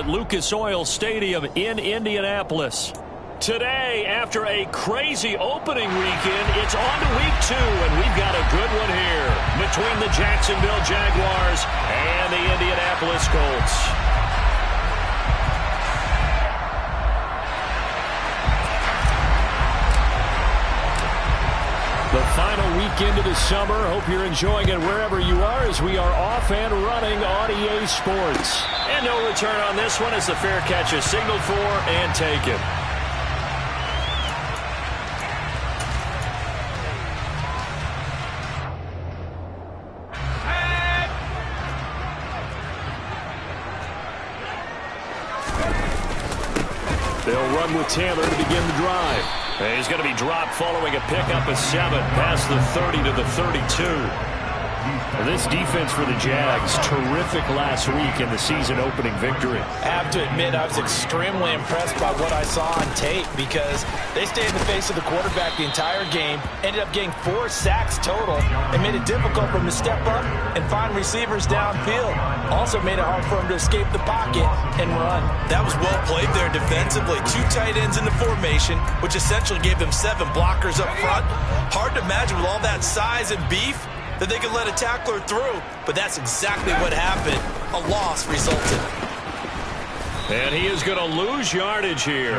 Lucas Oil Stadium in Indianapolis. Today, after a crazy opening weekend, it's on to week 2, and we've got a good one here between the Jacksonville Jaguars and the Indianapolis Colts. The final weekend of the summer. Hope you're enjoying it wherever you are as we are off and running on EA Sports. And no return on this one as the fair catch is signaled for and taken. They'll run with Taylor to begin the drive. He's going to be dropped following a pickup of 7 past the 30 to the 32. This defense for the Jags, terrific last week in the season-opening victory. I have to admit, I was extremely impressed by what I saw on tape because they stayed in the face of the quarterback the entire game, ended up getting 4 sacks total, and made it difficult for him to step up and find receivers downfield. Also made it hard for him to escape the pocket and run. That was well played there defensively. 2 tight ends in the formation, which essentially gave them 7 blockers up front. Hard to imagine with all that size and beef that they could let a tackler through, but that's exactly what happened. A loss resulted. And he is going to lose yardage here.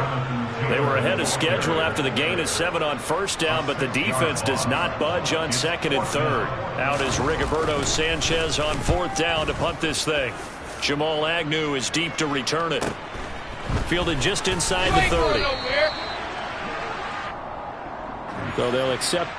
They were ahead of schedule after the gain of 7 on first down, but the defense does not budge on second and third. Out is Rigoberto Sanchez on 4th down to punt this thing. Jamal Agnew is deep to return it. Fielded just inside the 30. So they'll accept.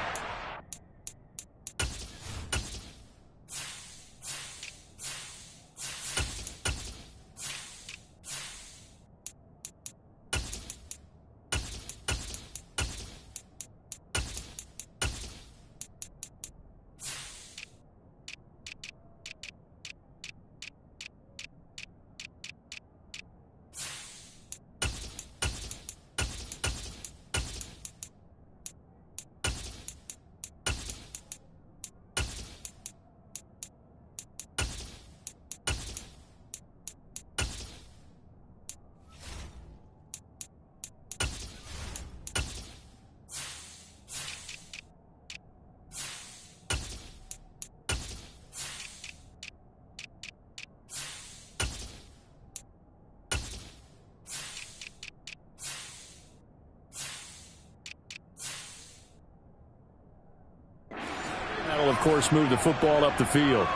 That'll, of course, move the football up the field.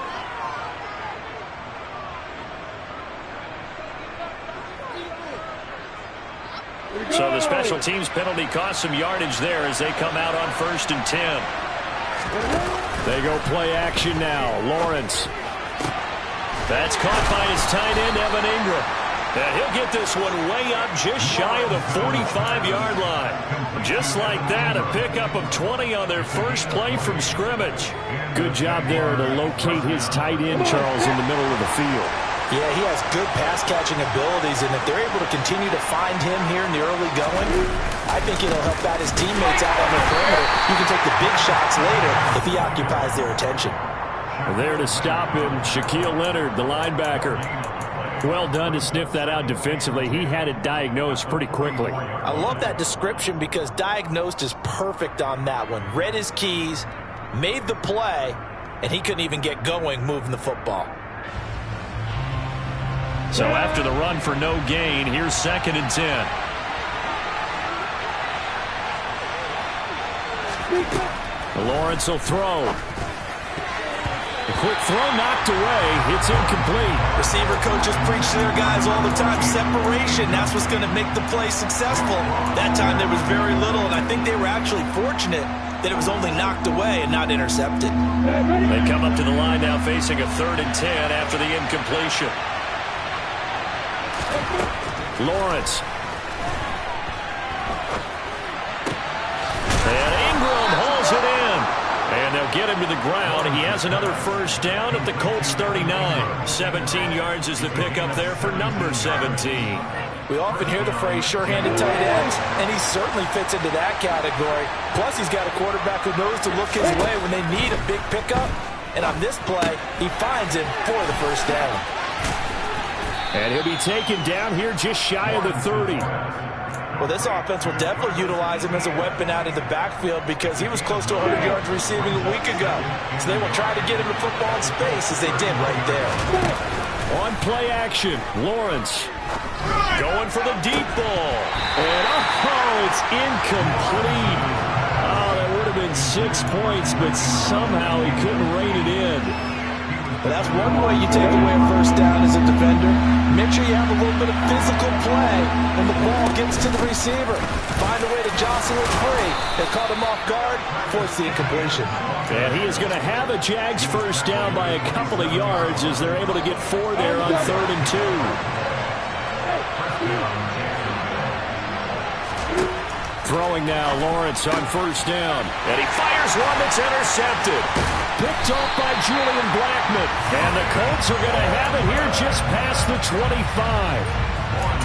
So the special teams penalty cost some yardage there as they come out on 1st and 10. They go play action now. Lawrence. That's caught by his tight end, Evan Ingram. And he'll get this one way up just shy of the 45-yard line. Just like that, a pickup of 20 on their first play from scrimmage. Good job there to locate his tight end, Charles, in the middle of the field. Yeah, he has good pass-catching abilities, and if they're able to continue to find him here in the early going, I think it'll help out his teammates out on the perimeter. You can take the big shots later if he occupies their attention. There to stop him, Shaquille Leonard, the linebacker. Well done to sniff that out defensively. He had it diagnosed pretty quickly. I love that description because diagnosed is perfect on that one. Read his keys, made the play, and he couldn't even get going moving the football. So after the run for no gain, here's 2nd and 10. Lawrence will throw. A quick throw knocked away. It's incomplete. Receiver coaches preach to their guys all the time. Separation, that's what's going to make the play successful. That time there was very little, and I think they were actually fortunate that it was only knocked away and not intercepted. They come up to the line now facing a 3rd and 10 after the incompletion. Lawrence. And Ingram hauls it in. And they'll get him to the ground. He has another first down at the Colts 39. 17 yards is the pickup there for number 17. We often hear the phrase sure-handed tight ends, and he certainly fits into that category. Plus, he's got a quarterback who knows to look his way when they need a big pickup. And on this play, he finds him for the first down. And he'll be taken down here just shy of the 30. Well, this offense will definitely utilize him as a weapon out of the backfield because he was close to 100 yards receiving a week ago. So they will try to get him the football in space as they did right there. On play action, Lawrence going for the deep ball. And it's incomplete. Oh, that would have been 6 points, but somehow he couldn't rein it in. Well, that's one way you take away a first down as a defender. Make sure you have a little bit of physical play when the ball gets to the receiver. Find a way to jostle it free. They caught him off guard, force the incompletion. And he is going to have a Jags first down by a couple of yards as they're able to get 4 there on 3rd and 2. Throwing now, Lawrence on first down. And he fires one that's intercepted. Picked off by Julian Blackmon. And the Colts are going to have it here just past the 25.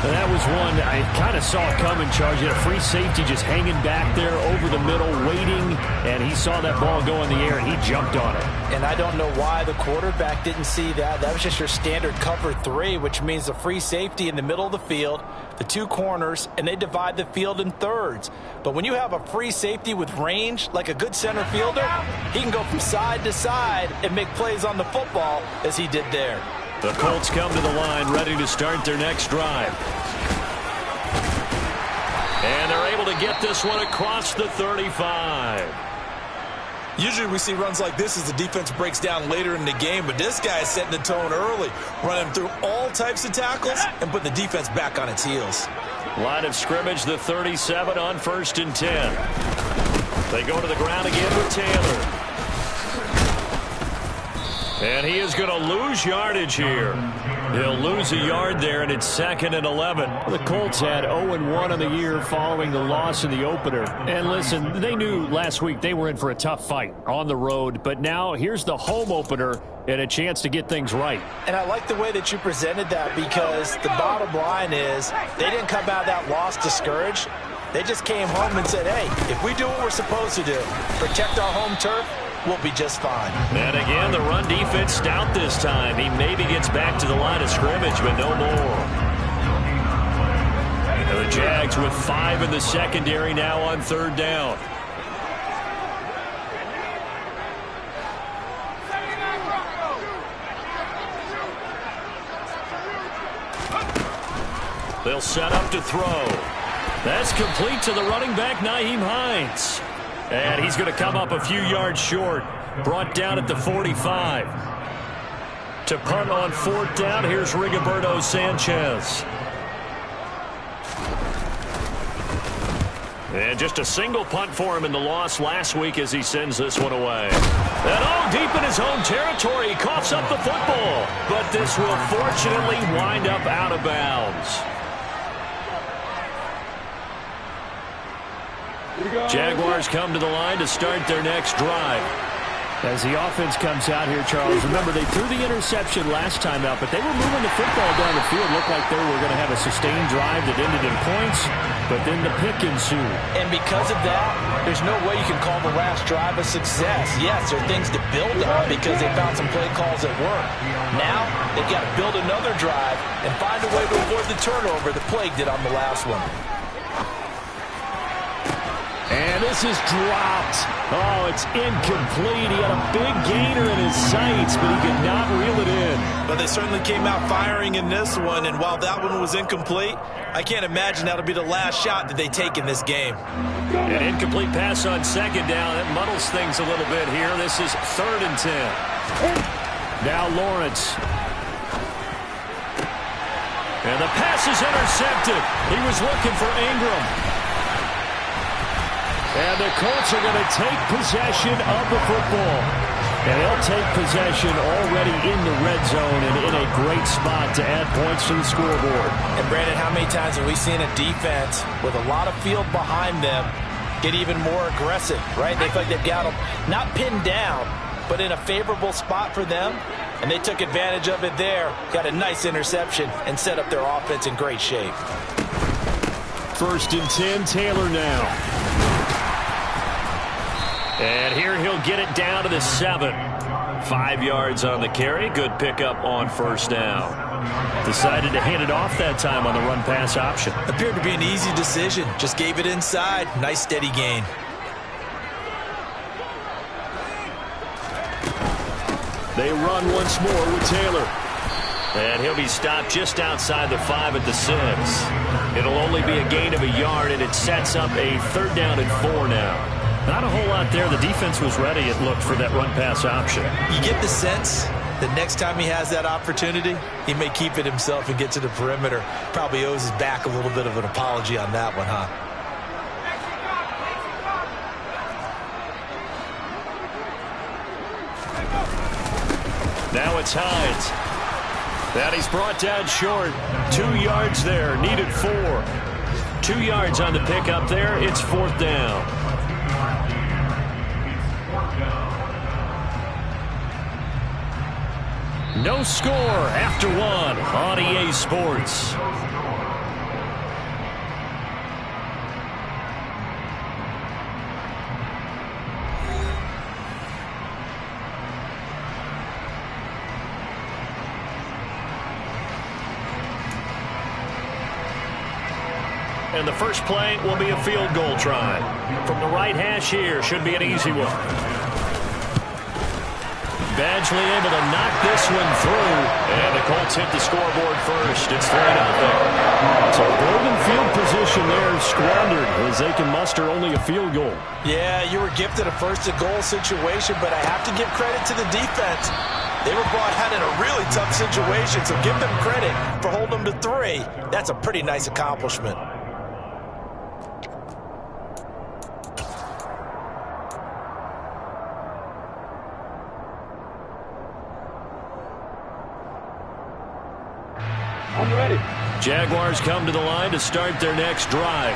And that was one I kind of saw coming, Charles. You had a free safety just hanging back there over the middle, waiting. And he saw that ball go in the air, and he jumped on it. And I don't know why the quarterback didn't see that. That was just your standard cover 3, which means a free safety in the middle of the field, the 2 corners, and they divide the field in thirds. But when you have a free safety with range, like a good center fielder, he can go from side to side and make plays on the football as he did there. The Colts come to the line ready to start their next drive. And they're able to get this one across the 35. Usually we see runs like this as the defense breaks down later in the game, but this guy is setting the tone early, running through all types of tackles and putting the defense back on its heels. Line of scrimmage, the 37 on 1st and 10. They go to the ground again with Taylor. And he is going to lose yardage here. He'll lose a yard there, and it's 2nd and 11. The Colts had 0-1 on the year following the loss in the opener. And listen, they knew last week they were in for a tough fight on the road. But now here's the home opener and a chance to get things right. And I like the way that you presented that because the bottom line is they didn't come out of that loss discouraged. They just came home and said, hey, if we do what we're supposed to do, protect our home turf, we'll be just fine. And again, the run defense stout this time. He maybe gets back to the line of scrimmage, but no more. And the Jags with 5 in the secondary now on 3rd down. They'll set up to throw. That's complete to the running back, Nyheim Hines. And he's going to come up a few yards short. Brought down at the 45. To punt on 4th down, here's Rigoberto Sanchez. And just a single punt for him in the loss last week as he sends this one away. And deep in his own territory, he coughs up the football. But this will fortunately wind up out of bounds. Jaguars come to the line to start their next drive. As the offense comes out here, Charles, remember they threw the interception last time out, but they were moving the football down the field. Looked like they were going to have a sustained drive that ended in points, but then the pick ensued. And because of that, there's no way you can call the last drive a success. Yes, there are things to build on because they found some play calls that work. Now, they've got to build another drive and find a way to avoid the turnover the Plague did on the last one. And this is dropped. Oh, it's incomplete. He had a big gainer in his sights, but he could not reel it in. But they certainly came out firing in this one, and while that one was incomplete, I can't imagine that'll be the last shot that they take in this game. An incomplete pass on 2nd down. That muddles things a little bit here. This is 3rd and 10. Now Lawrence. And the pass is intercepted. He was looking for Ingram. And the Colts are going to take possession of the football. And they'll take possession already in the red zone and in a great spot to add points to the scoreboard. And, Brandon, how many times have we seen a defense with a lot of field behind them get even more aggressive, right? They feel like they've got them not pinned down, but in a favorable spot for them. And they took advantage of it there, got a nice interception, and set up their offense in great shape. 1st and 10, Taylor now. And here he'll get it down to the 7. 5 yards on the carry. Good pickup on 1st down. Decided to hand it off that time on the run-pass option. Appeared to be an easy decision. Just gave it inside. Nice steady gain. They run once more with Taylor. And he'll be stopped just outside the 5 at the 6. It'll only be a gain of a yard, and it sets up a 3rd down and 4 now. Not a whole lot there. The defense was ready, it looked, for that run-pass option. You get the sense that next time he has that opportunity, he may keep it himself and get to the perimeter. Probably owes his back a little bit of an apology on that one, huh? Now it's Hines. That he's brought down short. 2 yards there, needed 4. 2 yards on the pickup there. It's 4th down. No score after 1 on EA Sports. And the first play will be a field goal try. From the right hash here, should be an easy one. Badgley able to knock this one through. And the Colts hit the scoreboard first. It's 3-0. So golden field position there squandered as they can muster only a field goal. Yeah, you were gifted a first-to-goal situation, but I have to give credit to the defense. They were brought out in a really tough situation, so give them credit for holding them to 3. That's a pretty nice accomplishment. Jaguars come to the line to start their next drive.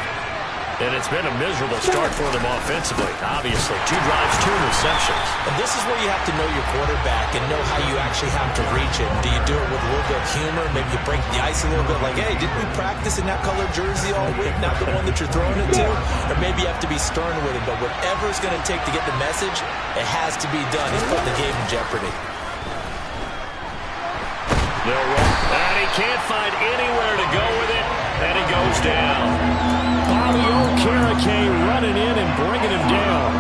And it's been a miserable start for them offensively. Obviously, 2 drives, 2 receptions. And this is where you have to know your quarterback and know how you actually have to reach it. Do you do it with a little bit of humor? Maybe you break the ice a little bit like, hey, didn't we practice in that colored jersey all week? Not the one that you're throwing it to? Or maybe you have to be stern with it. But whatever it's going to take to get the message, it has to be done. He's putting the game in jeopardy. They'll run. And he can't find anywhere to go with it. And he goes down. Bobby Okereke running in and bringing him down.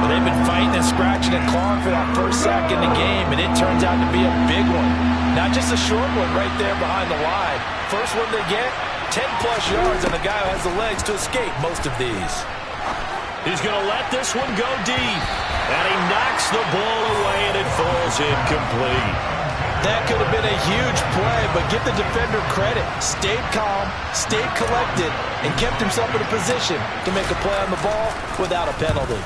Well, they've been fighting and scratching and clawing for that first sack in the game, and it turns out to be a big one. Not just a short one right there behind the line. First one they get, 10-plus yards, and the guy who has the legs to escape most of these. He's going to let this one go deep. And he knocks the ball away, and it falls incomplete. That could have been a huge play, but give the defender credit. Stayed calm, stayed collected, and kept himself in a position to make a play on the ball without a penalty.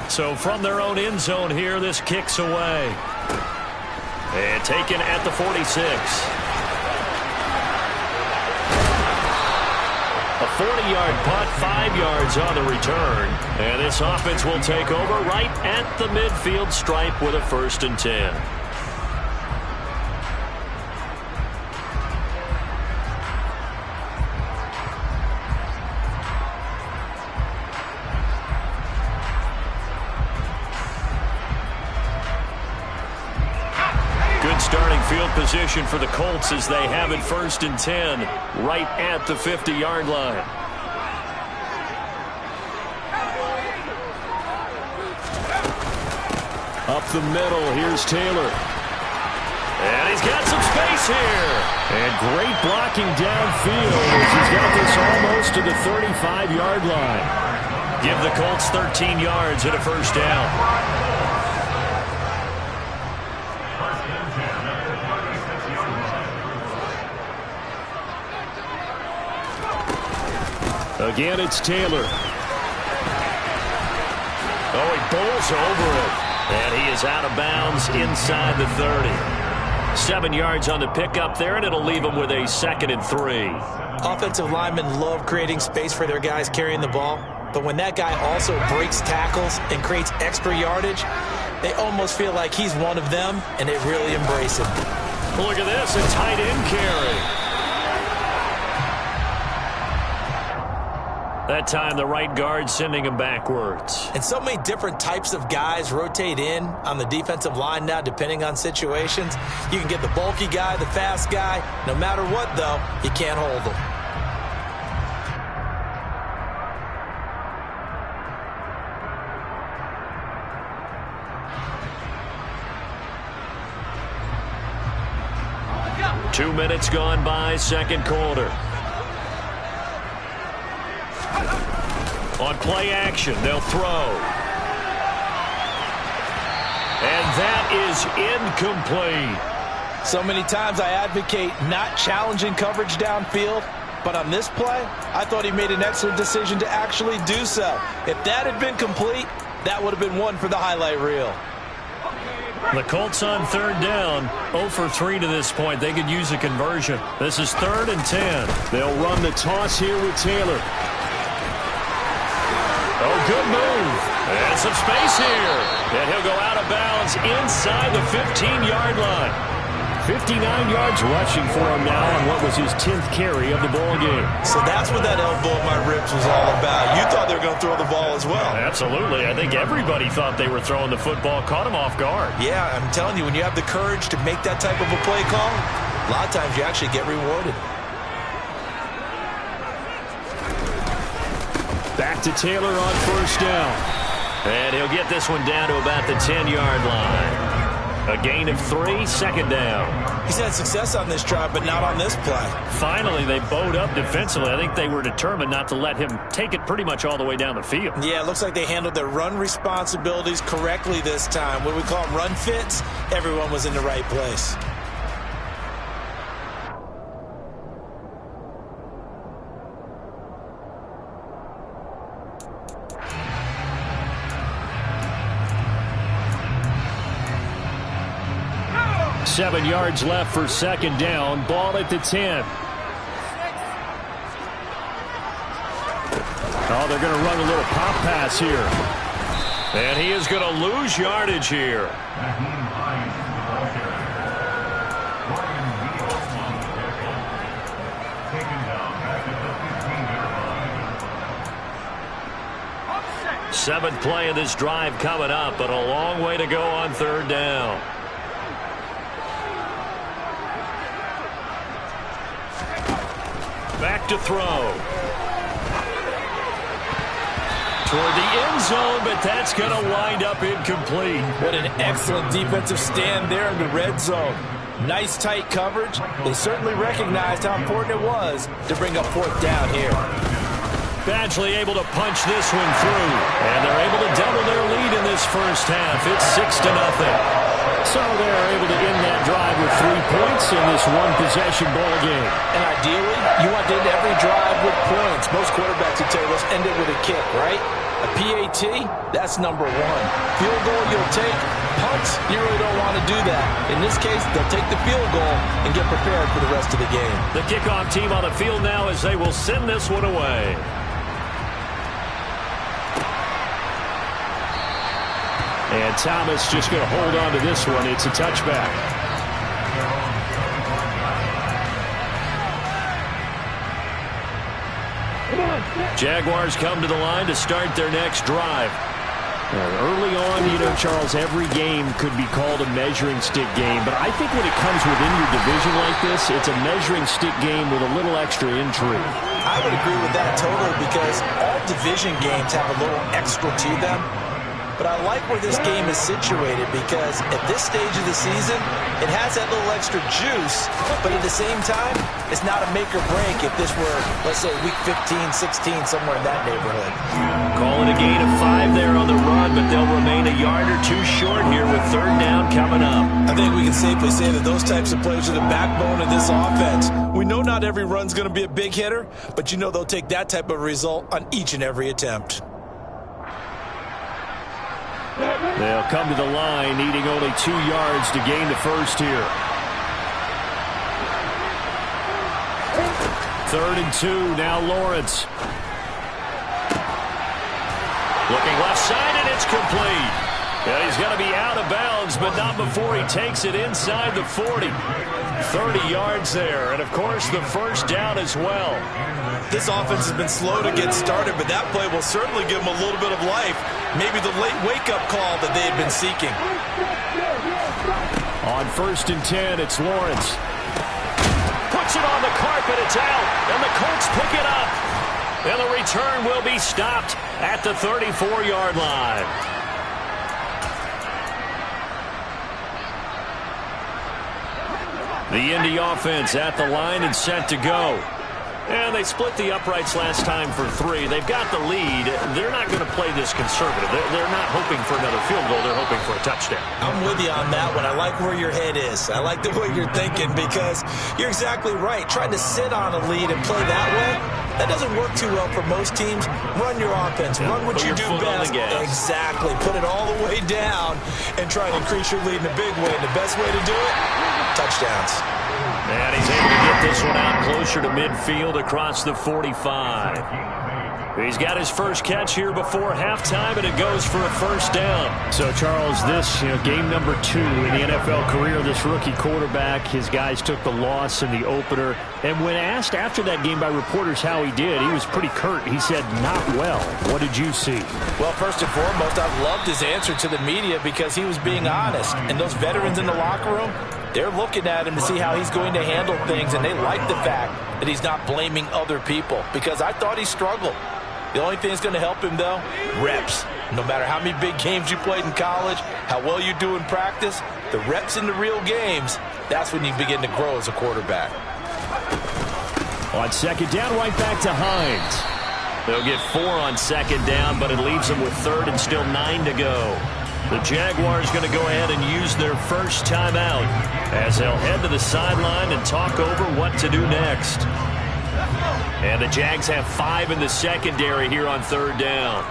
So from their own end zone here, this kicks away. And taken at the 46. A 40-yard punt, 5 yards on the return. And this offense will take over right at the midfield stripe with a 1st and 10. Starting field position for the Colts as they have it 1st and 10 right at the 50-yard line. Up the middle, here's Taylor. And he's got some space here. And great blocking downfield as he's got this almost to the 35-yard line. Give the Colts 13 yards and a 1st down. Again, it's Taylor. Oh, he bowls over it. And he is out of bounds inside the 30. 7 yards on the pickup there, and it'll leave him with a 2nd and 3. Offensive linemen love creating space for their guys carrying the ball. But when that guy also breaks tackles and creates extra yardage, they almost feel like he's one of them, and they really embrace him. Look at this, a tight end carry. That time the right guard sending him backwards. And so many different types of guys rotate in on the defensive line now, depending on situations. You can get the bulky guy, the fast guy. No matter what, though, you can't hold them. Two minutes gone by, second quarter. On play action, they'll throw. And that is incomplete. So many times I advocate not challenging coverage downfield, but on this play, I thought he made an excellent decision to actually do so. If that had been complete, that would have been one for the highlight reel. The Colts on third down, 0 for 3 to this point. They could use a conversion. This is 3rd and 10. They'll run the toss here with Taylor. Oh, good move. And some space here. And he'll go out of bounds inside the 15-yard line. 59 yards rushing for him now on what was his 10th carry of the ball game. So that's what that elbow in my ribs was all about. You thought they were going to throw the ball as well. Absolutely. I think everybody thought they were throwing the football. Caught him off guard. Yeah, I'm telling you, when you have the courage to make that type of a play call, a lot of times you actually get rewarded. Back to Taylor on first down. And he'll get this one down to about the 10-yard line. A gain of 3, second down. He's had success on this drive, but not on this play. Finally, they bowed up defensively. I think they were determined not to let him take it pretty much all the way down the field. Yeah, it looks like they handled their run responsibilities correctly this time. What we call them run fits, everyone was in the right place. Seven yards left for second down. Ball at the 10. Oh, they're going to run a little pop pass here. And he is going to lose yardage here. Seventh play of this drive coming up, but a long way to go on third down. Back to throw. Toward the end zone, but that's going to wind up incomplete. What an excellent defensive stand there in the red zone. Nice tight coverage. They certainly recognized how important it was to bring up fourth down here. Badgley able to punch this one through. And they're able to double their lead in this first half. It's 6-0. So they're able to end that drive with 3 points in this one-possession ball game. And ideally, you want to end every drive with points. Most quarterbacks would tell you, let's end it with a kick, right? A PAT, that's number one. Field goal you'll take. Punts, you really don't want to do that. In this case, they'll take the field goal and get prepared for the rest of the game. The kickoff team on the field now as they will send this one away. And Thomas just going to hold on to this one. It's a touchback. Jaguars come to the line to start their next drive. Early on, you know, Charles, every game could be called a measuring stick game. But I think when it comes within your division like this, it's a measuring stick game with a little extra intrigue. I would agree with that totally because all division games have a little extra to them. But I like where this game is situated because at this stage of the season, it has that little extra juice, but at the same time, it's not a make or break if this were, let's say, week 15, 16, somewhere in that neighborhood. Call it a gain of 5 there on the run, but they'll remain a yard or two short here with third down coming up. I think we can safely say that those types of plays are the backbone of this offense. We know not every run's going to be a big hitter, but you know they'll take that type of result on each and every attempt. They'll come to the line, needing only 2 yards to gain the first here. 3rd and 2, now Lawrence. Looking left side, and it's complete. Yeah, he's going to be out of bounds, but not before he takes it inside the 40. 30 yards there, and of course the first down as well. This offense has been slow to get started, but that play will certainly give them a little bit of life. Maybe the late wake-up call that they had been seeking. On 1st and 10, it's Lawrence. Puts it on the carpet, it's out, and the Colts pick it up. And the return will be stopped at the 34-yard line. The Indy offense at the line and set to go. And they split the uprights last time for 3. They've got the lead. They're not going to play this conservative. They're not hoping for another field goal. They're hoping for a touchdown. I'm with you on that one. I like where your head is. I like the way you're thinking because you're exactly right. Trying to sit on a lead and play that way, that doesn't work too well for most teams. Run your offense. Run what you do best. Exactly. Put it all the way down and try to increase your lead in a big way. And the best way to do it, touchdowns. And he's able to get this one out closer to midfield across the 45. He's got his first catch here before halftime, and it goes for a first down. So, Charles, this game number 2 in the NFL career, this rookie quarterback, his guys took the loss in the opener. And when asked after that game by reporters how he did, he was pretty curt. He said, not well. What did you see? Well, first and foremost, I loved his answer to the media because he was being honest. And those veterans in the locker room, they're looking at him to see how he's going to handle things, and they like the fact that he's not blaming other people because I thought he struggled. The only thing that's going to help him, though, reps. No matter how many big games you played in college, how well you do in practice, the reps in the real games, that's when you begin to grow as a quarterback. On 2nd down, right back to Hines. They'll get 4 on 2nd down, but it leaves them with 3rd and still 9 to go. The Jaguars going to go ahead and use their first timeout as they'll head to the sideline and talk over what to do next. And the Jags have 5 in the secondary here on 3rd down.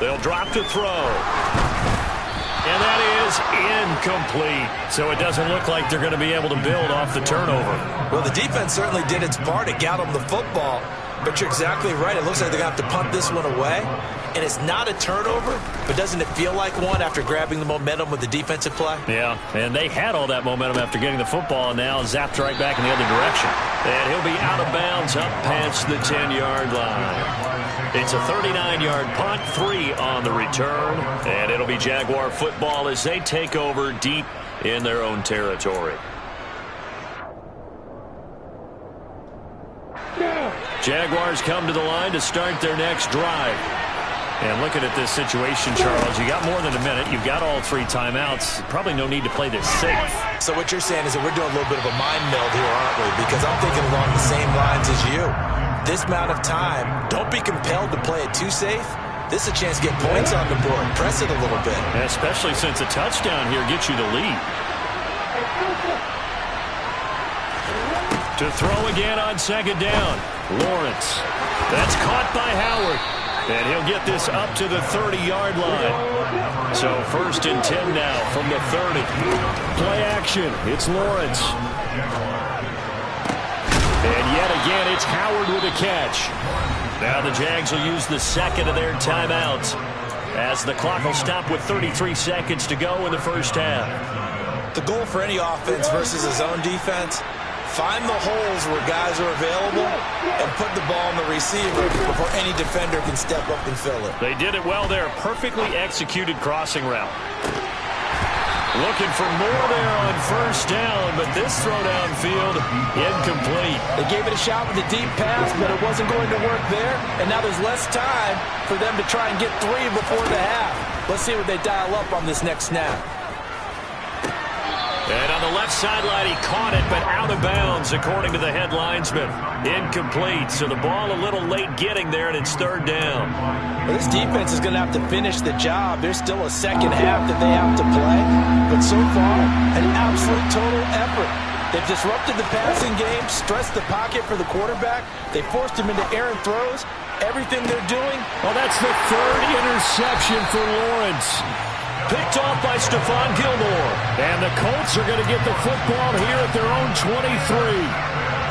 They'll drop to throw. And that is incomplete. So it doesn't look like they're going to be able to build off the turnover. Well, the defense certainly did its part to get them the football. But you're exactly right. It looks like they're going to have to punt this one away. And it's not a turnover, but doesn't it feel like one after grabbing the momentum with the defensive play? Yeah, and they had all that momentum after getting the football, and now zapped right back in the other direction. And he'll be out of bounds up past the 10-yard line. It's a 39-yard punt, 3 on the return, and it'll be Jaguar football as they take over deep in their own territory. Jaguars come to the line to start their next drive. And looking at this situation, Charles, you got more than a minute. You've got all 3 timeouts. Probably no need to play this safe. So what you're saying is that we're doing a little bit of a mind meld here, aren't we? Because I'm thinking along the same lines as you. This amount of time, don't be compelled to play it too safe. This is a chance to get points on the board. Press it a little bit. Especially since a touchdown here gets you the lead. To throw again on 2nd down. Lawrence. That's caught by Howard. And he'll get this up to the 30-yard line. So 1st and 10 now from the 30. Play action. It's Lawrence. And yet again, it's Howard with a catch. Now the Jags will use the 2nd of their timeouts as the clock will stop with 33 seconds to go in the first half. The goal for any offense versus his own defense, find the holes where guys are available and put the ball in the receiver before any defender can step up and fill it. They did it well there. Perfectly executed crossing route. Looking for more there on 1st down, but this throw downfield, incomplete. They gave it a shot with a deep pass, but it wasn't going to work there. And now there's less time for them to try and get 3 before the half. Let's see what they dial up on this next snap. And on the left sideline, he caught it, but out of bounds, according to the head linesman. Incomplete, so the ball a little late getting there, and it's 3rd down. Well, this defense is going to have to finish the job. There's still a second half that they have to play. But so far, an absolute total effort. They've disrupted the passing game, stressed the pocket for the quarterback. They forced him into errant throws. Everything they're doing. Well, that's the 3rd interception for Lawrence. Picked off by Stephon Gilmore. And the Colts are going to get the football here at their own 23.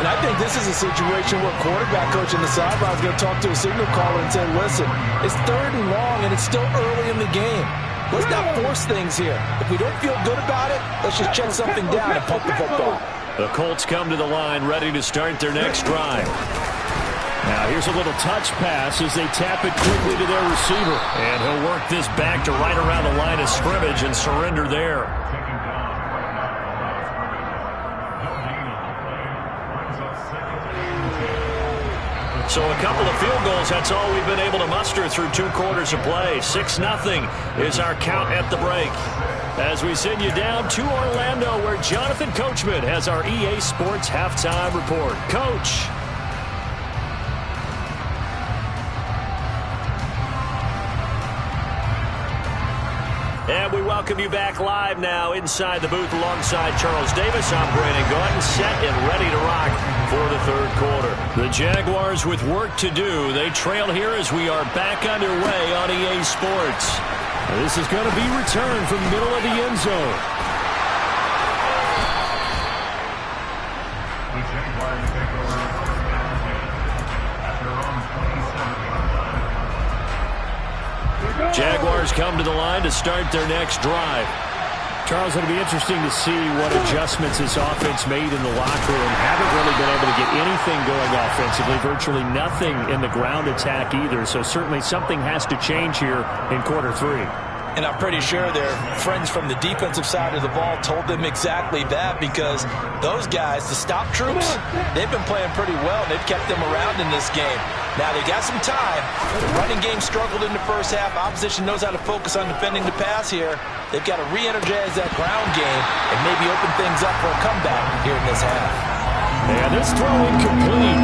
And I think this is a situation where quarterback coach in the sideline is going to talk to a signal caller and say, listen, it's 3rd and long and it's still early in the game. Let's not force things here. If we don't feel good about it, let's just check something down and pump the football. The Colts come to the line ready to start their next drive. Now here's a little touch pass as they tap it quickly to their receiver. And he'll work this back to right around the line of scrimmage and surrender there. So a couple of field goals, that's all we've been able to muster through 2 quarters of play. 6-0 is our count at the break. As we send you down to Orlando, where Jonathan Coachman has our EA Sports Halftime Report. Coach. And we welcome you back live now inside the booth alongside Charles Davis. I'm Brandon Gaudin, set and ready to rock for the 3rd quarter. The Jaguars with work to do. They trail here as we are back underway on EA Sports. This is going to be returned from the middle of the end zone. Jaguars come to the line to start their next drive. Charles, it'll be interesting to see what adjustments this offense made in the locker room. Haven't really been able to get anything going offensively. Virtually nothing in the ground attack either. So certainly something has to change here in quarter 3. And I'm pretty sure their friends from the defensive side of the ball told them exactly that, because those guys, the stop troops, they've been playing pretty well. They've kept them around in this game. Now, they got some time. The running game struggled in the first half. Opposition knows how to focus on defending the pass here. They've got to re-energize that ground game and maybe open things up for a comeback here in this half. And this throw incomplete.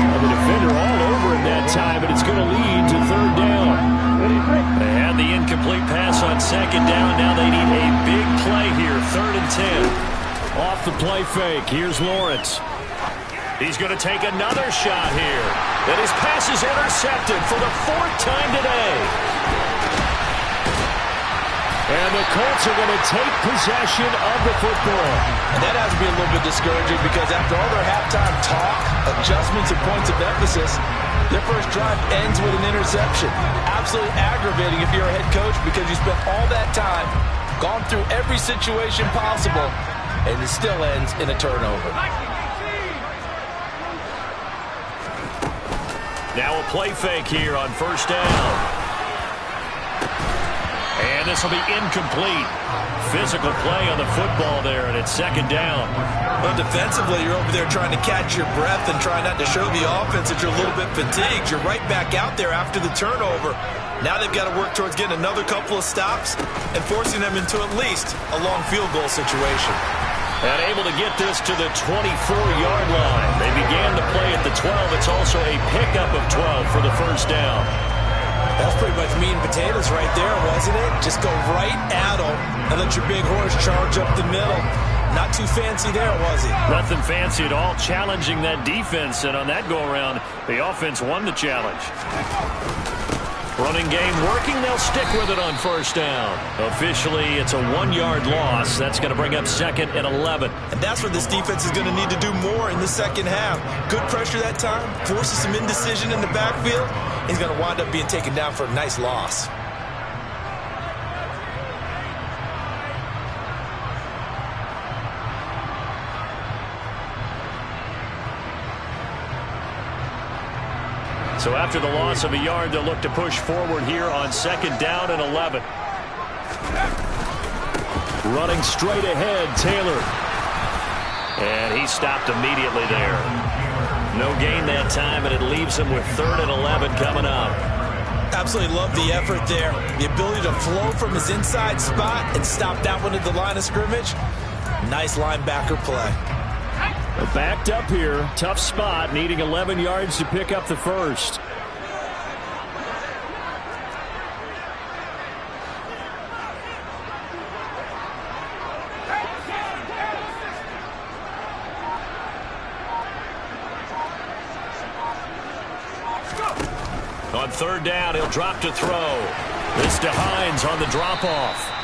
And the defender all over him that time, but it's going to lead to 3rd down. They had the incomplete pass on 2nd down. Now they need a big play here. 3rd and 10. Off the play fake. Here's Lawrence. He's going to take another shot here. And his pass is intercepted for the 4th time today. And the Colts are going to take possession of the football. And that has to be a little bit discouraging, because after all their halftime talk, adjustments, and points of emphasis, their first drive ends with an interception. Absolutely aggravating if you're a head coach, because you spent all that time, gone through every situation possible, and it still ends in a turnover. Now a play fake here on 1st down. And this will be incomplete. Physical play on the football there, and it's 2nd down. Well, defensively, you're over there trying to catch your breath and try not to show the offense that you're a little bit fatigued. You're right back out there after the turnover. Now they've got to work towards getting another couple of stops and forcing them into at least a long field goal situation. And able to get this to the 24-yard line. They began to play at the 12. It's also a pickup of 12 for the 1st down. That's pretty much meat and potatoes right there, wasn't it? Just go right at them and let your big horse charge up the middle. Not too fancy there, was he? Nothing fancy at all, challenging that defense. And on that go-around, the offense won the challenge. Running game working. They'll stick with it on 1st down. Officially, it's a 1-yard loss. That's going to bring up 2nd and 11. And that's where this defense is going to need to do more in the 2nd half. Good pressure that time, forces some indecision in the backfield. He's going to wind up being taken down for a nice loss. So after the loss of a yard, they'll look to push forward here on 2nd down and 11. Running straight ahead, Taylor. And he stopped immediately there. No gain that time, and it leaves him with 3rd and 11 coming up. Absolutely love the effort there. The ability to flow from his inside spot and stop that one at the line of scrimmage. Nice linebacker play. Backed up here. Tough spot, needing 11 yards to pick up the 1st. On 3rd down, he'll drop to throw. This to Hines on the drop-off.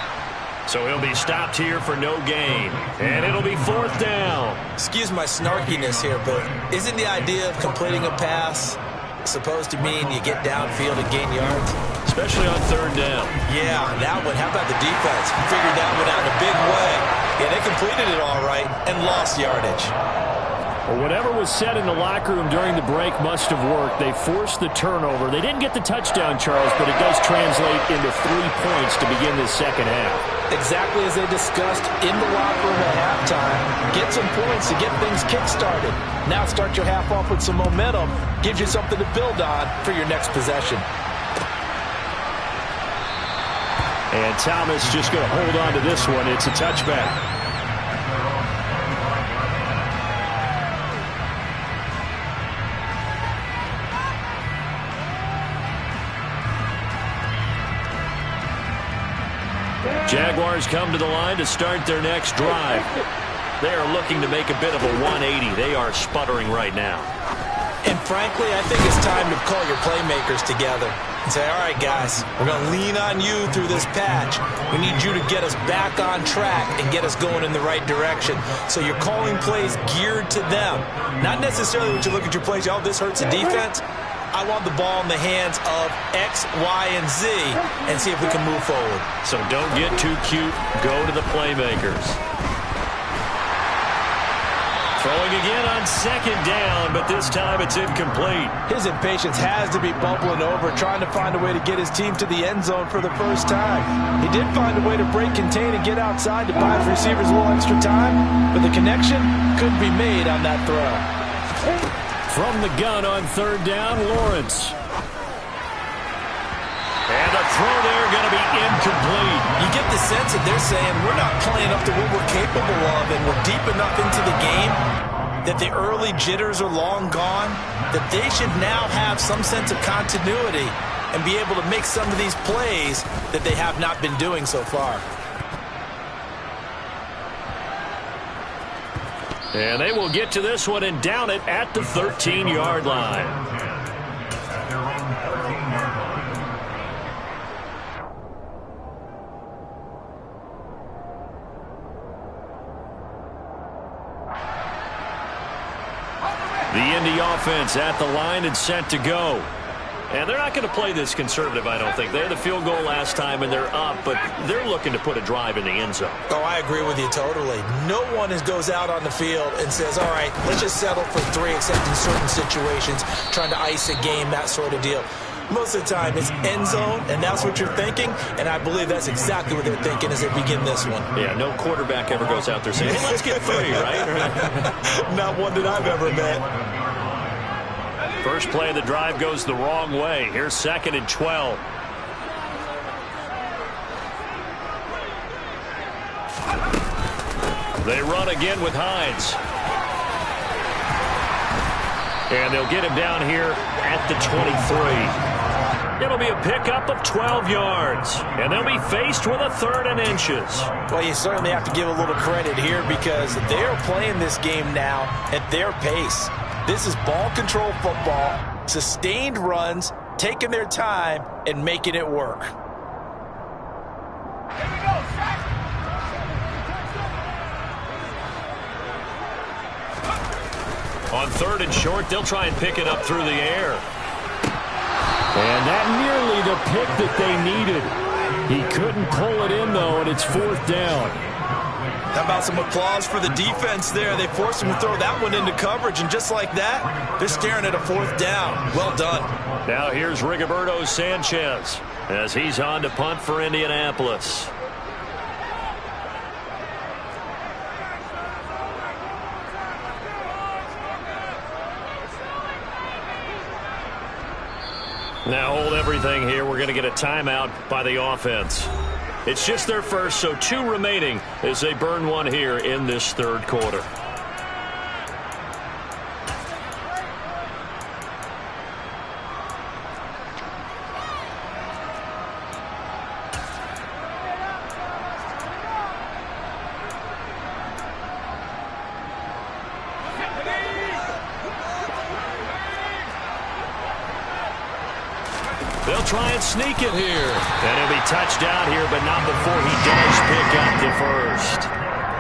So he'll be stopped here for no gain. And it'll be 4th down. Excuse my snarkiness here, but isn't the idea of completing a pass supposed to mean you get downfield and gain yards? Especially on 3rd down. Yeah, that one. How about the defense? Figured that one out in a big way. Yeah, they completed it all right and lost yardage. Well, whatever was said in the locker room during the break must have worked. They forced the turnover. They didn't get the touchdown, Charles, but it does translate into 3 points to begin this second half. Exactly as they discussed in the locker room at halftime. Get some points to get things kick-started. Now start your half off with some momentum. Gives you something to build on for your next possession. And Thomas just going to hold on to this one. It's a touchback. Jaguars come to the line to start their next drive. They are looking to make a bit of a 180. They are sputtering right now. And frankly, I think it's time to call your playmakers together and say, all right, guys, we're going to lean on you through this patch. We need you to get us back on track and get us going in the right direction. So you're calling plays geared to them. Not necessarily when you look at your plays, oh, this hurts the defense. I want the ball in the hands of X, Y, and Z and see if we can move forward. So don't get too cute. Go to the playmakers. Throwing again on second down, but this time it's incomplete. His impatience has to be bubbling over, trying to find a way to get his team to the end zone for the first time. He did find a way to break, contain, and get outside to buy his receivers a little extra time, but the connection couldn't be made on that throw. From the gun on third down, Lawrence. And the throw there going to be incomplete. You get the sense that they're saying we're not playing up to what we're capable of, and we're deep enough into the game that the early jitters are long gone, that they should now have some sense of continuity and be able to make some of these plays that they have not been doing so far. And they will get to this one and down it at the 13-yard line. The Indy offense at the line and set to go. And they're not going to play this conservative, I don't think. They had the field goal last time, and they're up, but they're looking to put a drive in the end zone. Oh, I agree with you totally. No one goes out on the field and says, all right, let's just settle for 3, except in certain situations, trying to ice a game, that sort of deal. Most of the time, it's end zone, and that's what you're thinking, and I believe that's exactly what they're thinking as they begin this one. Yeah, no quarterback ever goes out there saying, hey, let's get 3, right? Not one that I've ever met. First play of the drive goes the wrong way. Here's 2nd and 12. They run again with Hines. And they'll get him down here at the 23. It'll be a pickup of 12 yards. And they'll be faced with a 3rd and inches. Well, you certainly have to give a little credit here because they're playing this game now at their pace. This is ball control football, sustained runs, taking their time, and making it work. On 3rd and short, they'll try and pick it up through the air. And that nearly the pick that they needed. He couldn't pull it in, though, and it's 4th down. How about some applause for the defense there? They forced him to throw that one into coverage, and just like that, they're staring at a 4th down. Well done. Now here's Rigoberto Sanchez as he's on to punt for Indianapolis. Now hold everything here. We're going to get a timeout by the offense. It's just their first, so 2 remaining as they burn one here in this 3rd quarter. They'll try and sneak it here. And he'll be touched down here, but not before he does pick up the first.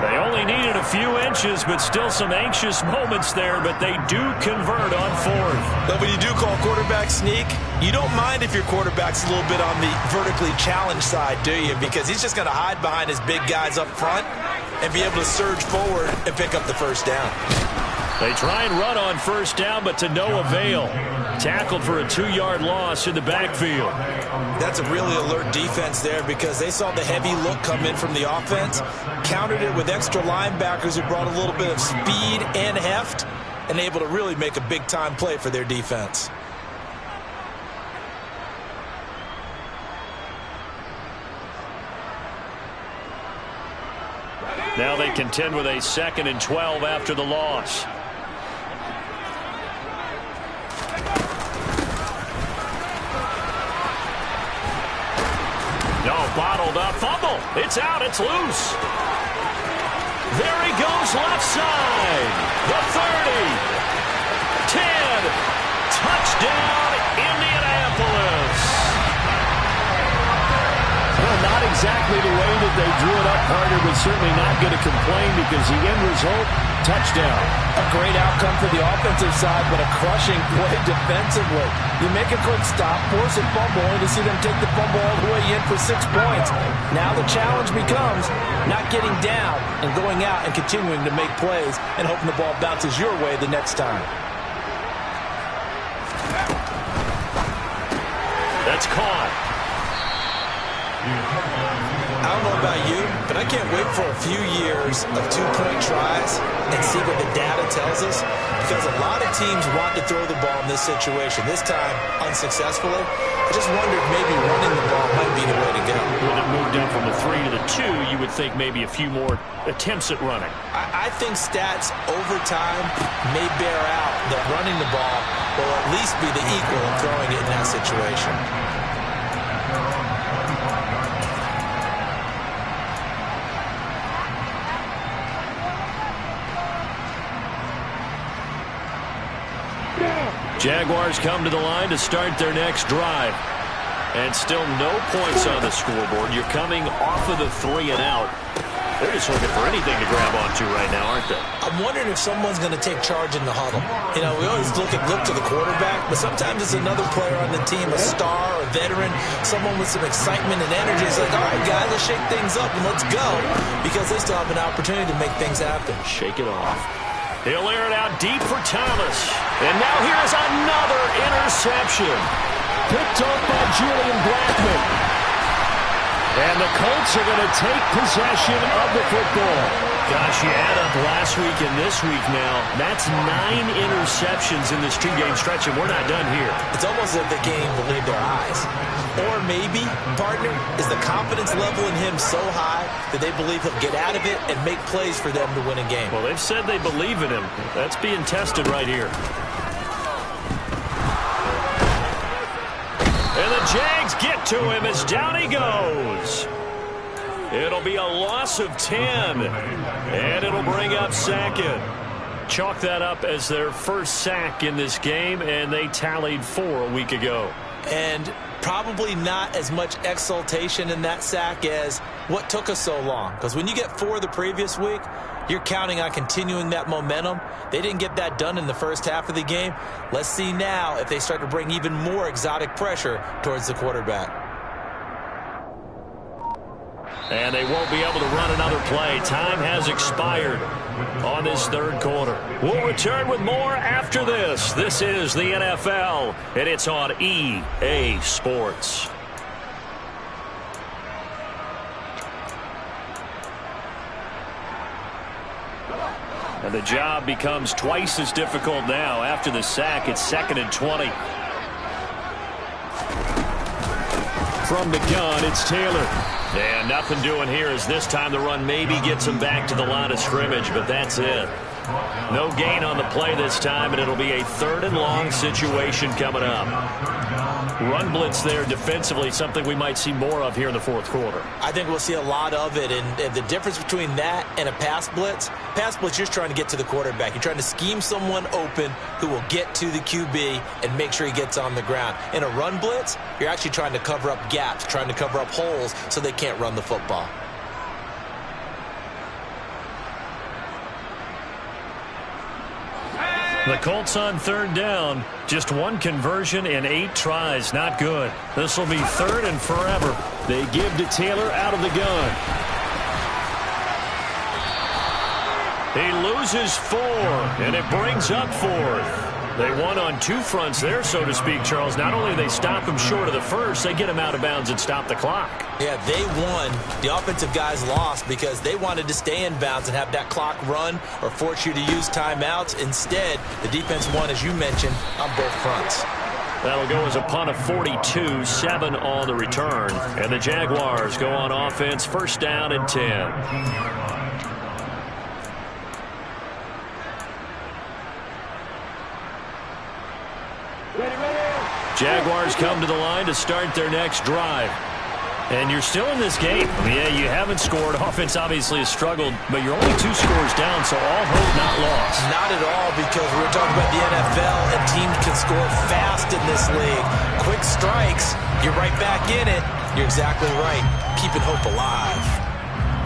They only needed a few inches, but still some anxious moments there, but they do convert on 4th. But when you do call quarterback sneak, you don't mind if your quarterback's a little bit on the vertically challenged side, do you? Because he's just going to hide behind his big guys up front. and be able to surge forward and pick up the first down. They try and run on first down, but to no avail. Tackled for a 2-yard loss in the backfield. That's a really alert defense there because they saw the heavy look come in from the offense, countered it with extra linebackers who brought a little bit of speed and heft, and able to really make a big-time play for their defense. Now they contend with a 2nd and 12 after the loss. No, bottled up. Fumble. It's out. It's loose. There he goes left side. The 30. 10. Touchdown, Indianapolis. Well, not exactly the way that they drew it up, partner, but certainly not going to complain because the end result, touchdown. A great outcome for the offensive side, but a crushing play defensively. You make a quick stop, force a fumble, only to see them take the fumble all the way in for 6 points. Now the challenge becomes not getting down and going out and continuing to make plays and hoping the ball bounces your way the next time. That's caught. I don't know about you, but I can't wait for a few years of 2-point tries and see what the data tells us, because a lot of teams want to throw the ball in this situation, this time unsuccessfully. I just wondered maybe running the ball might be the way to go. When it moved up from the 3 to the 2, you would think maybe a few more attempts at running. I think stats over time may bear out that running the ball will at least be the equal of throwing it in that situation. Jaguars come to the line to start their next drive. And still no points on the scoreboard. You're coming off of the 3 and out. They're just looking for anything to grab onto right now, aren't they? I'm wondering if someone's going to take charge in the huddle. You know, we always look to the quarterback, but sometimes it's another player on the team, a star, a veteran, someone with some excitement and energy. It's like, all right, guys, let's shake things up and let's go, because they still have an opportunity to make things happen. Shake it off. He'll air it out deep for Thomas. And now here's another interception. Picked up by Julian Blackmon. And the Colts are going to take possession of the football. Gosh, you add up last week and this week now. That's 9 interceptions in this 2-game stretch, and we're not done here. It's almost as if they can't even believe their eyes. Or maybe, partner, is the confidence level in him so high that they believe he'll get out of it and make plays for them to win a game. Well, they've said they believe in him. That's being tested right here. And the Jags get to him as down he goes. It'll be a loss of 10. And it'll bring up Sackett. Chalk that up as their first sack in this game, and they tallied 4 a week ago. And probably not as much exultation in that sack as what took us so long. Because when you get 4 the previous week, you're counting on continuing that momentum. They didn't get that done in the first half of the game. Let's see now if they start to bring even more exotic pressure towards the quarterback. And they won't be able to run another play. Time has expired on this 3rd quarter. We'll return with more after this. This is the NFL, and it's on EA Sports. And the job becomes twice as difficult now. After the sack, it's 2nd and 20. From the gun, it's Taylor. And nothing doing here as this time the run maybe gets him back to the line of scrimmage, but that's it. No gain on the play this time, and it'll be a 3rd and long situation coming up. Run blitz there defensively, something we might see more of here in the 4th quarter. I think we'll see a lot of it, and the difference between that and a pass blitz, you're just trying to get to the quarterback. You're trying to scheme someone open who will get to the QB and make sure he gets on the ground. In a run blitz, you're actually trying to cover up gaps, trying to cover up holes so they can't run the football. The Colts on 3rd down. Just 1 conversion in 8 tries. Not good. This will be 3rd and forever. They give to Taylor out of the gun. He loses 4, and it brings up 4th. They won on 2 fronts there, so to speak, Charles. Not only do they stop him short of the first, they get him out of bounds and stop the clock. Yeah, they won. The offensive guys lost because they wanted to stay in bounds and have that clock run or force you to use timeouts. Instead, the defense won, as you mentioned, on both fronts. That'll go as a punt of 42, 7 on the return. And the Jaguars go on offense, first down and 10. Jaguars come to the line to start their next drive. And you're still in this game. Yeah, you haven't scored. Offense obviously has struggled, but you're only 2 scores down, so all hope not lost. Not at all, because we're talking about the NFL, and teams can score fast in this league. Quick strikes, you're right back in it. You're exactly right. Keeping hope alive.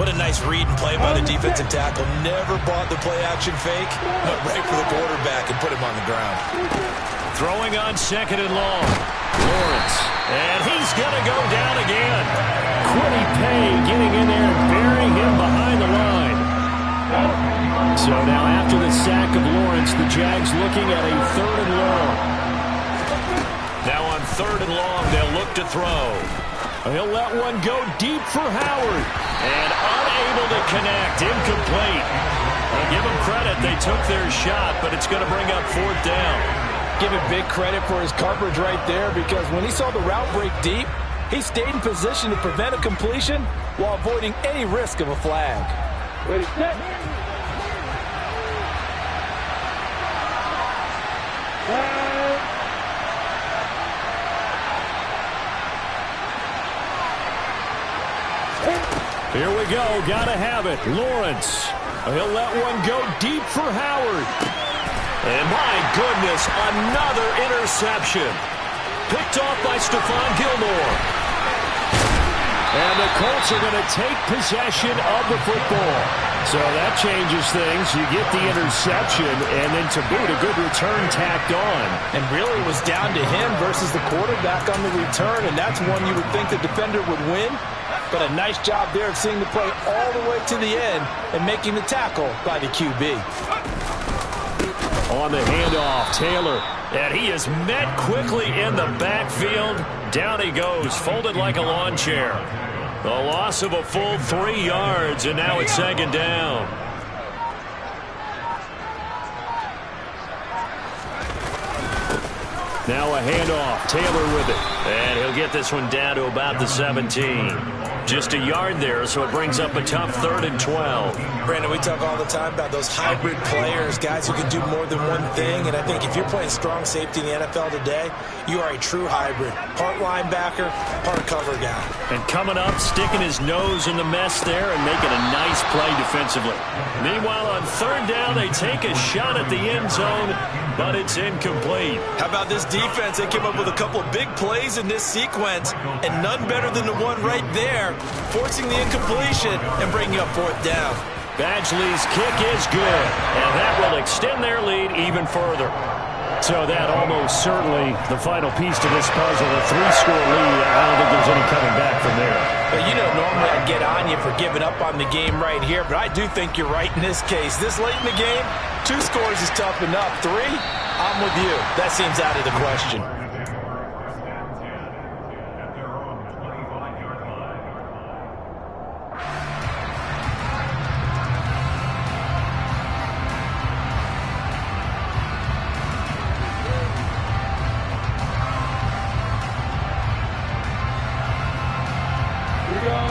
What a nice read and play by the defensive tackle. Never bought the play-action fake. Went right for the quarterback and put him on the ground. Throwing on 2nd and long. Lawrence. And he's going to go down again. Quiddy Pay getting in there and burying him behind the line. So now after the sack of Lawrence, the Jags looking at a 3rd and long. Now on 3rd and long, they'll look to throw. He'll let one go deep for Howard. And unable to connect. Incomplete. I'll give them credit. They took their shot, but it's going to bring up 4th down. Give him big credit for his coverage right there, because when he saw the route break deep, he stayed in position to prevent a completion while avoiding any risk of a flag. Ready, set. Here we go. Gotta have it. Lawrence. He'll let one go deep for Howard. And my goodness, another interception. Picked off by Stephon Gilmore. And the Colts are going to take possession of the football. So that changes things. You get the interception, and then to boot, a good return tacked on. And really it was down to him versus the quarterback on the return, and that's one you would think the defender would win. But a nice job there of seeing the play all the way to the end and making the tackle by the QB. On the handoff, Taylor. And he is met quickly in the backfield. Down he goes, folded like a lawn chair. The loss of a full 3 yards, and now it's 2nd down. Now a handoff, Taylor with it. And he'll get this one down to about the 17. Just a yard there, so it brings up a tough 3rd and 12. Brandon, we talk all the time about those hybrid players, guys who can do more than one thing. And I think if you're playing strong safety in the NFL today, you are a true hybrid. Part linebacker, part cover guy. And coming up, sticking his nose in the mess there and making a nice play defensively. Meanwhile, on 3rd down, they take a shot at the end zone, but it's incomplete. How about this defense? They came up with a couple of big plays in this sequence, and none better than the one right there, forcing the incompletion and bringing up 4th down. Badgley's kick is good, and that will extend their lead even further. So that almost certainly the final piece to this puzzle, a 3-score lead. I don't think there's any coming back from there. But you know, normally I'd get on you for giving up on the game right here, but I do think you're right in this case. This late in the game, 2 scores is tough enough. 3, I'm with you. That seems out of the question.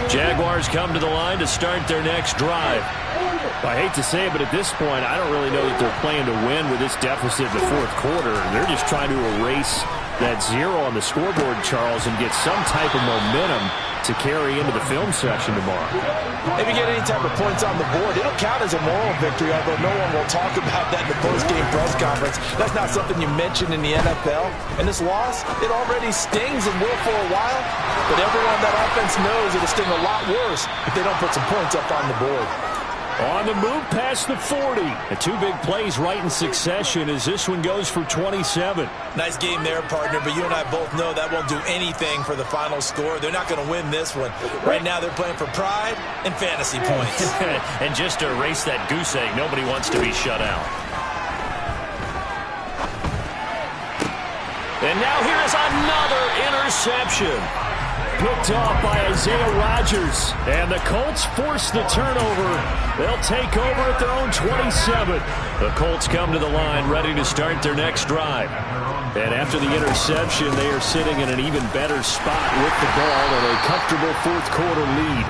Jaguars come to the line to start their next drive. I hate to say it, but at this point, I don't really know that they're playing to win with this deficit in the 4th quarter. They're just trying to erase that 0 on the scoreboard, Charles, and get some type of momentum to carry into the film section tomorrow. If you get any type of points on the board, it'll count as a moral victory, although no one will talk about that in the post-game press conference. That's not something you mention in the NFL. And this loss, it already stings and will for a while, but everyone on that offense knows it'll sting a lot worse if they don't put some points up on the board. On the move past the 40. The 2 big plays right in succession as this one goes for 27. Nice game there, partner, but you and I both know that won't do anything for the final score. They're not going to win this one. Right now they're playing for pride in fantasy points. And just to erase that goose egg, nobody wants to be shut out. And now here is another interception. Picked off by Isaiah Rodgers. And the Colts force the turnover. They'll take over at their own 27. The Colts come to the line ready to start their next drive. And after the interception, they are sitting in an even better spot with the ball and a comfortable fourth quarter lead.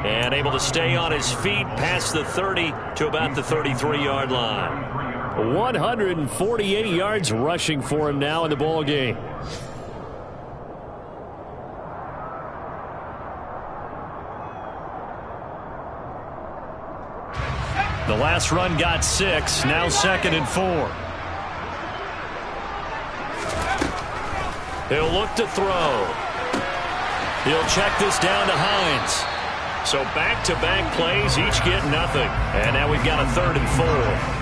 And able to stay on his feet past the 30 to about the 33-yard line. 148 yards rushing for him now in the ball game. The last run got 6, now 2nd and 4. He'll look to throw. He'll check this down to Hines. So back-to-back plays, each get nothing. And now we've got a 3rd and 4.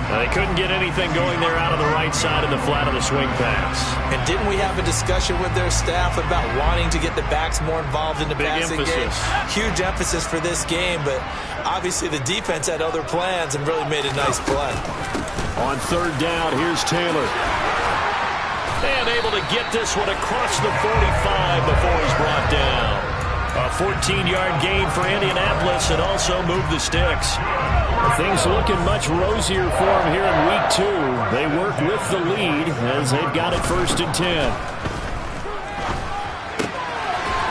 Now, they couldn't get anything going there out of the right side of the flat of the swing pass. And didn't we have a discussion with their staff about wanting to get the backs more involved in the passing game? Huge emphasis for this game, but obviously the defense had other plans and really made a nice play. On 3rd down, here's Taylor. And able to get this one across the 45 before he's brought down. A 14-yard gain for Indianapolis and also move the sticks. Things looking much rosier for them here in week 2. They work with the lead as they've got it 1st and 10.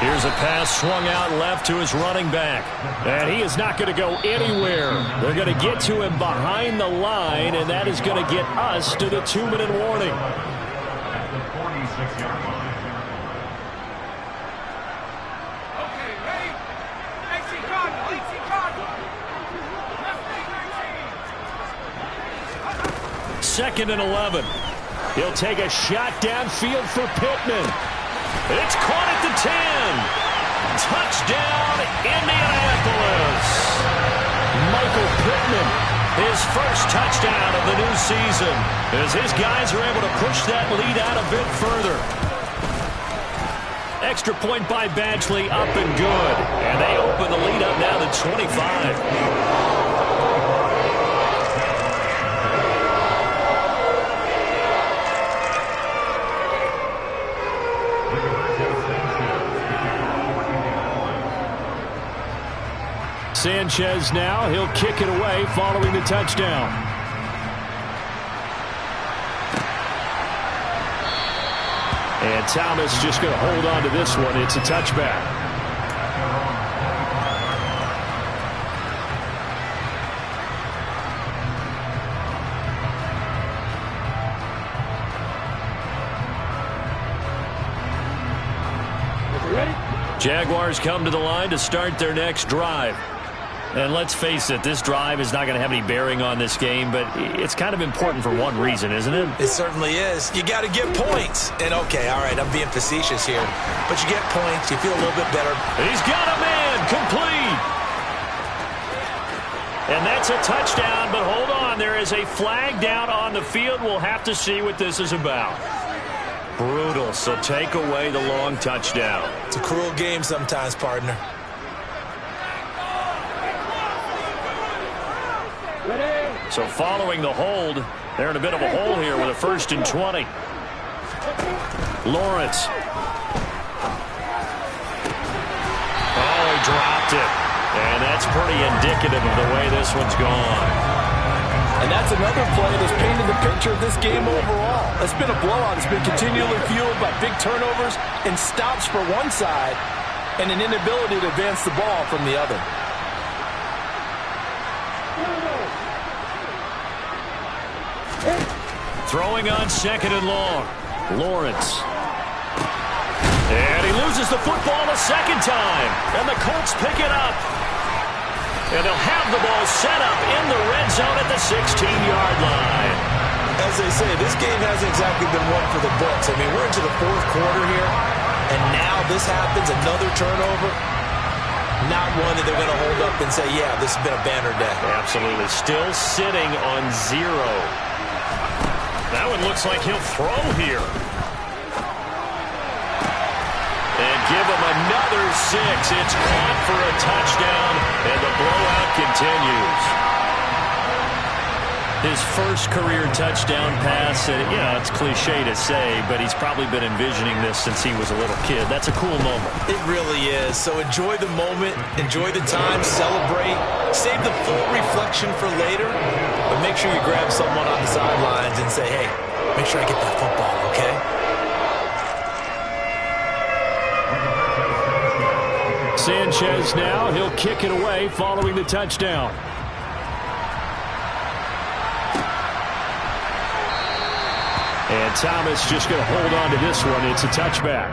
Here's a pass swung out left to his running back. And he is not going to go anywhere. They're going to get to him behind the line, and that is going to get us to the 2-minute warning. Second and 11. He'll take a shot downfield for Pittman. It's caught at the 10. Touchdown, Indianapolis. Michael Pittman, his first touchdown of the new season, as his guys are able to push that lead out a bit further. Extra point by Badgley, up and good. And they open the lead up now to 25. Sanchez now, he'll kick it away following the touchdown. And Thomas just going to hold on to this one. It's a touchback. Jaguars come to the line to start their next drive. And let's face it, this drive is not going to have any bearing on this game, but it's kind of important for one reason, isn't it? It certainly is. You got to get points. And, okay, all right, I'm being facetious here. But you get points, you feel a little bit better. He's got a man, complete. And that's a touchdown, but hold on. There is a flag down on the field. We'll have to see what this is about. Brutal, so take away the long touchdown. It's a cruel game sometimes, partner. So following the hold, they're in a bit of a hole here with a 1st and 20. Lawrence. Oh, he dropped it. And that's pretty indicative of the way this one's gone. And that's another play that's painted the picture of this game overall. It's been a blowout. It's been continually fueled by big turnovers and stops for one side and an inability to advance the ball from the other. Throwing on 2nd and long. Lawrence. And he loses the football a second time. And the Colts pick it up. And they'll have the ball set up in the red zone at the 16-yard line. As they say, this game hasn't exactly been one for the books. I mean, we're into the 4th quarter here, and now this happens, another turnover. Not one that they're going to hold up and say, yeah, this has been a banner day. Absolutely. Still sitting on 0. That one looks like he'll throw here. And give him another 6. It's caught for a touchdown, and the blowout continues. His first career touchdown pass, and, it's cliche to say, but he's probably been envisioning this since he was a little kid. That's a cool moment. It really is. So enjoy the moment, enjoy the time, celebrate, save the full reflection for later, but make sure you grab someone on the sidelines and say, hey, make sure I get that football, okay? Sanchez now, he'll kick it away following the touchdown. And Thomas just going to hold on to this one. It's a touchback.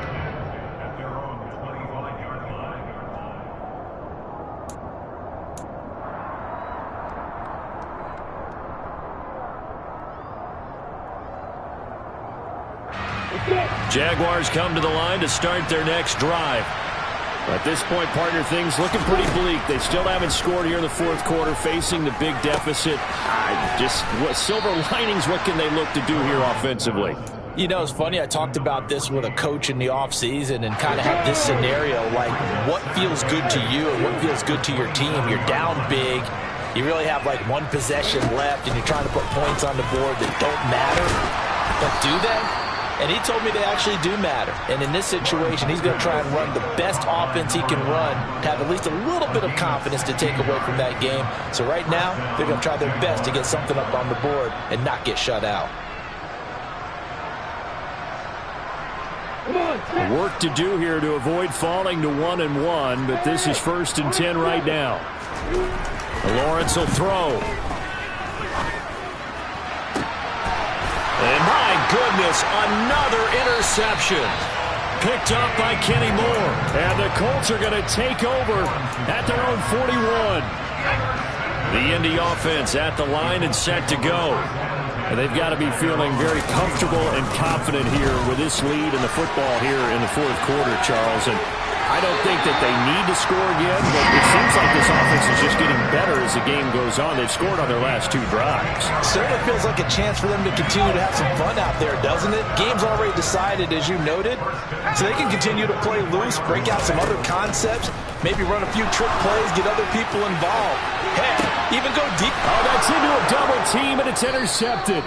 Jaguars come to the line to start their next drive. At this point, partner, things looking pretty bleak. They still haven't scored here in the fourth quarter, facing the big deficit. Silver linings, what can they look to do here offensively? It's funny. I talked about this with a coach in the offseason and kind of had this scenario, like what feels good to you and what feels good to your team. You're down big. You really have like one possession left, and you're trying to put points on the board that don't matter. But do they? And he told me they actually do matter. And in this situation, he's going to try and run the best offense he can run to have at least a little bit of confidence to take away from that game. So right now, they're going to try their best to get something up on the board and not get shut out. Work to do here to avoid falling to 1-1, but this is 1st and 10 right now. Lawrence will throw. And my goodness, another interception. Picked up by Kenny Moore. And the Colts are going to take over at their own 41. The Indy offense at the line and set to go. And they've got to be feeling very comfortable and confident here with this lead in the football here in the fourth quarter, Charles. And I don't think that they need to score again, but it seems like this offense is just getting better as the game goes on. They've scored on their last 2 drives. Certainly feels like a chance for them to continue to have some fun out there, doesn't it? Game's already decided, as you noted, so they can continue to play loose, break out some other concepts, maybe run a few trick plays, get other people involved. Heck, even go deep. Oh, that's into a double team, and it's intercepted.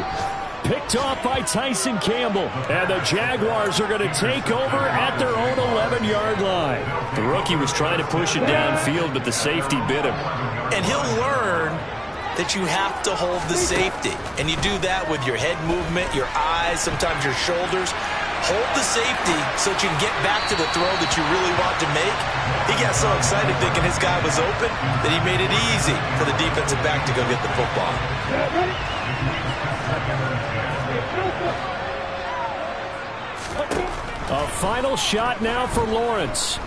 Picked off by Tyson Campbell. And the Jaguars are going to take over at their own 11-yard line. The rookie was trying to push it downfield, but the safety bit him. And he'll learn that you have to hold the safety. And you do that with your head movement, your eyes, sometimes your shoulders. Hold the safety so that you can get back to the throw that you really want to make. He got so excited thinking his guy was open that he made it easy for the defensive back to go get the football. A final shot now for Lawrence.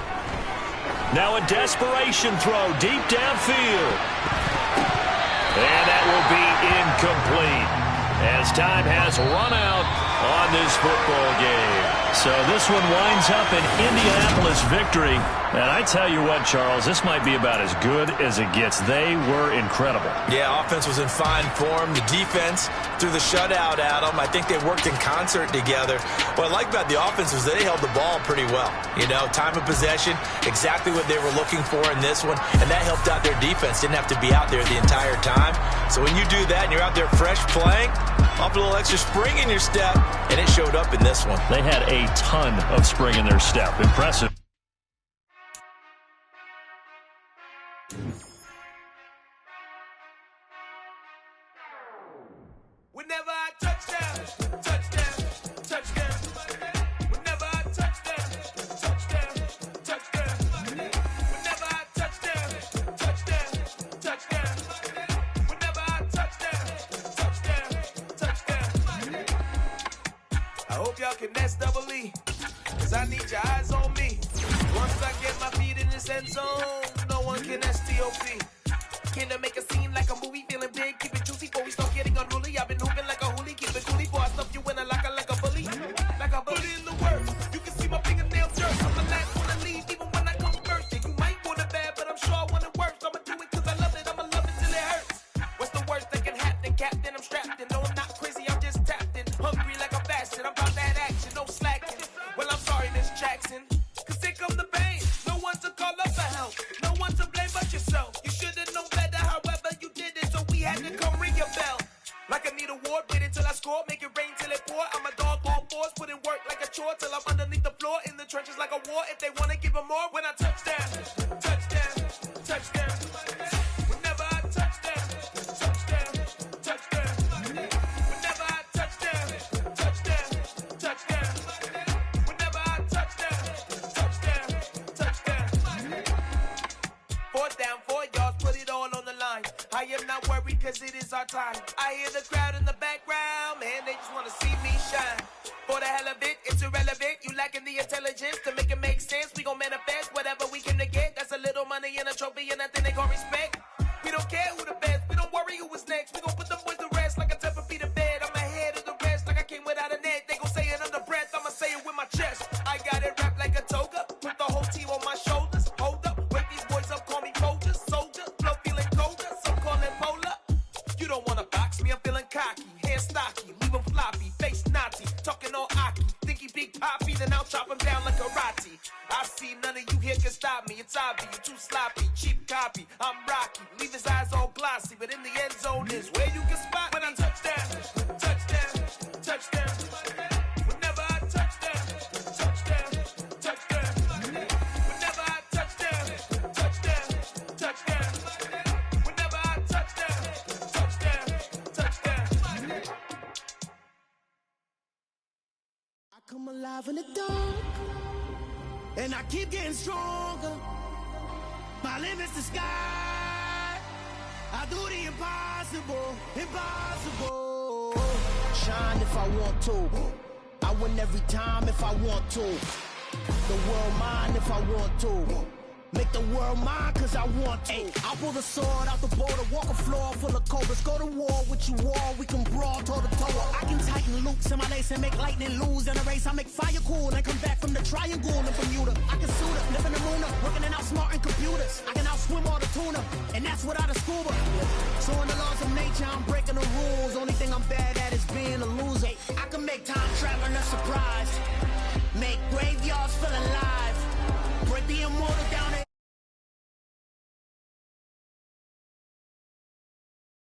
Now a desperation throw deep downfield. And that will be incomplete as time has run out on this football game. So this one winds up an Indianapolis victory. And I tell you what, Charles, this might be about as good as it gets. They were incredible. Yeah, offense was in fine form. The defense threw the shutout at them. I think they worked in concert together. What I like about the offense was they held the ball pretty well. Time of possession, exactly what they were looking for in this one. And that helped out their defense. Didn't have to be out there the entire time. So when you do that and you're out there fresh playing, off a little extra spring in your step, and it showed up in this one. They had a ton of spring in their step. Impressive. Whenever I touchdown, touchdown, touchdown. Whenever I touchdown, touchdown, touchdown. Whenever I touchdown, touchdown, touchdown. Whenever I touchdown, touchdown. I hope y'all can nest double E, 'cause I need your eyes on me. Once I get my feet in this end zone, no one can STOP. Can I make a scene like a movie, feeling big, keep it juicy before we start getting unruly. I've been hooping like a hoolie, keep it coolie, boy, I stuff you in a locker like a bully. Like a bully in the work, you can see my fingernails dirt. I'm the last one to leave, even when I come first. Yeah, you might want it bad, but I'm sure I want it worse. I'ma do it 'cause I love it, I'ma love it till it hurts. What's the worst that can happen, Captain? I'm strapped in, no, I'm not crazy, I'm just tapped in. Hungry like a bastard, I'm about that action, no slacking. Well, I'm sorry, Miss Jackson, 'cause here come the till I score, make it rain till it pour. I'm a dog on fours, put in work like a chore till I'm underneath the floor, in the trenches like a war. If they wanna give them more, when I touch down, touchdown, touchdown. Whenever I touch down, touchdown, touchdown. Whenever I touch down, touchdown, touchdown. Whenever I touch down, touchdown, touchdown. 4th down, 4 yards, put it all on the line. I am not worried cause it is our time. I hear the crowd in the background, man, they just wanna see me shine. For the hell of it, it's irrelevant. You lacking the intelligence to make it make sense. We gon' manifest whatever we came to get. That's a little money and a trophy and nothing they gon' respect. We don't care who the best, we don't worry who is next. We gon' put them boys to rest like a 10 feet of bed. I'm ahead of the rest like I came without a net. They gon' say it under breath, I'ma say it with my chest. I got it wrapped like a toga, put the whole team on my shoulders. Hold up, wake these boys up, call me Folger, soldier. Flow feeling colder, some call it polar. You don't wanna box me, I'm feeling cocky. Hair stocky, leave him floppy, face naughty. Talking all aki, think he big poppy, then I'll chop him down like karate. I see none of you here can stop me. It's obvious, you too sloppy, cheap copy. I'm Rocky, leave his eyes all glossy, but in the end zone is where you can spot when I touchdown, touchdown, touchdown. Whenever I touchdown, touchdown, touchdown. Whenever I touchdown, touchdown, touchdown. Whenever I touchdown, touchdown, touchdown. I come alive in the dark, and I keep getting stronger. My limit's the sky. I do the impossible, impossible. Shine if I want to. I win every time if I want to. The world mine if I want to. Make the world mine cause I want to. I pull the sword out the border, walk a floor full of cobras. Go to war with you all, we can brawl toe to toe. I can tighten loops in my lace and make lightning lose in a race. I make fire cool and come back from the triangle in Bermuda. I can suit up, live in the moon up, working and outsmarting computers. I can outswim all the tuna, and that's without a scuba. So in the laws of nature, I'm breaking the rules. Only thing I'm bad at is being a loser. I can make time traveling a surprise.